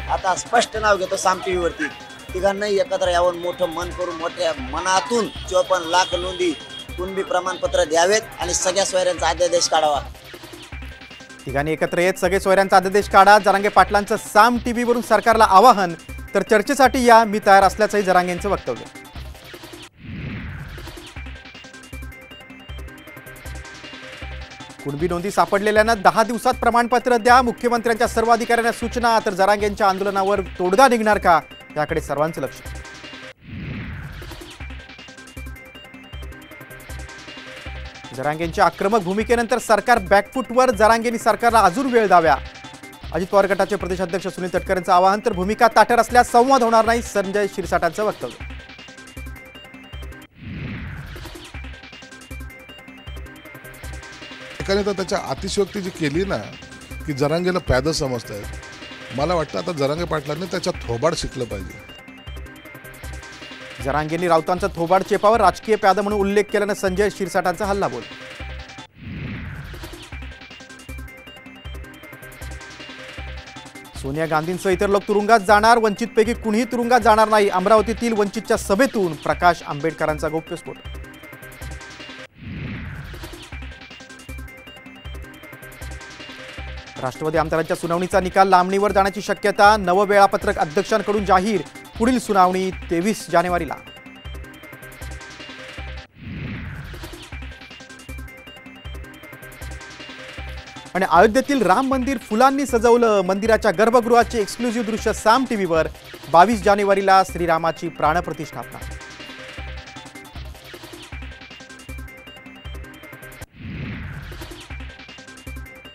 आता स्पष्ट नाव घेतो साम टीव्ही वरती तिघांनाही एकत्र यावं मोठं मन करून मोठ्या मनातून 54 लाख नोंदी कुणबी प्रमाणपत्र द्यावेत आणि सगळ्या सोयऱ्यांचा अध्यादेश काढावा। तिघांनी एकत्र येत सगळे सोयऱ्यांचा अध्यादेश काढा। जरांगे पाटलांचं साम टीव्ही वरून सरकारला आवाहन, तर चर्चेसाठी या, मी तयार असल्याचंही जरांगेंचं वक्तव्य। कुणबी नोंदी सापडलेल्यांना 10 दिवसात प्रमाणपत्र द्या, मुख्यमंत्र्यांच्या सर्व अधिकाऱ्यांना सूचना। तर जरांगेंच्या आंदोलनावर तोडगा निघणार का, याकडे सर्वांचं लक्ष। जरांगेंच्या आक्रमक भूमिकेनंतर सरकार बॅकफूटवर, जरांगेंनी सरकारला अजून वेळ द्यावा। अजित पवार गटाचे प्रदेशाध्यक्ष सुनील तटकरेंचं आवाहन, तर भूमिका ताठर असल्यास संवाद होणार नाही, संजय शिरसाटांचं वक्तव्य। एकाने तर त्याच्या अतिशयोक्ती जी केली ना की जरांगेला प्याद समजतायत, मला वाटतं आता जरांगे पाटलांनी त्याच्या थोबाड शिकलं पाहिजे। जरांगेंनी राऊतांचा थोबाड चेपावर राजकीय प्याद म्हणून उल्लेख केल्यानं संजय शिरसाटांचा हल्लाबोल। सोनिया गांधींसह इतर लोक तुरुंगात जाणार, वंचितपैकी कुणीही तुरुंगात जाणार नाही। अमरावतीतील वंचितच्या सभेतून प्रकाश आंबेडकरांचा गौप्यस्फोट। राष्ट्रवादी आमदारांच्या सुनावणीचा निकाल लांबणीवर जाण्याची शक्यता, नवं वेळापत्रक अध्यक्षांकडून जाहीर, पुढील सुनावणी 23 जानेवारीला। आणि अयोध्येतील राम मंदिर फुलांनी सजवलं, मंदिराच्या गर्भगृहाचे एक्सक्लुझिव्ह दृश्य साम टीव्हीवर। 22 जानेवारीला श्रीरामाची प्राणप्रतिष्ठापना।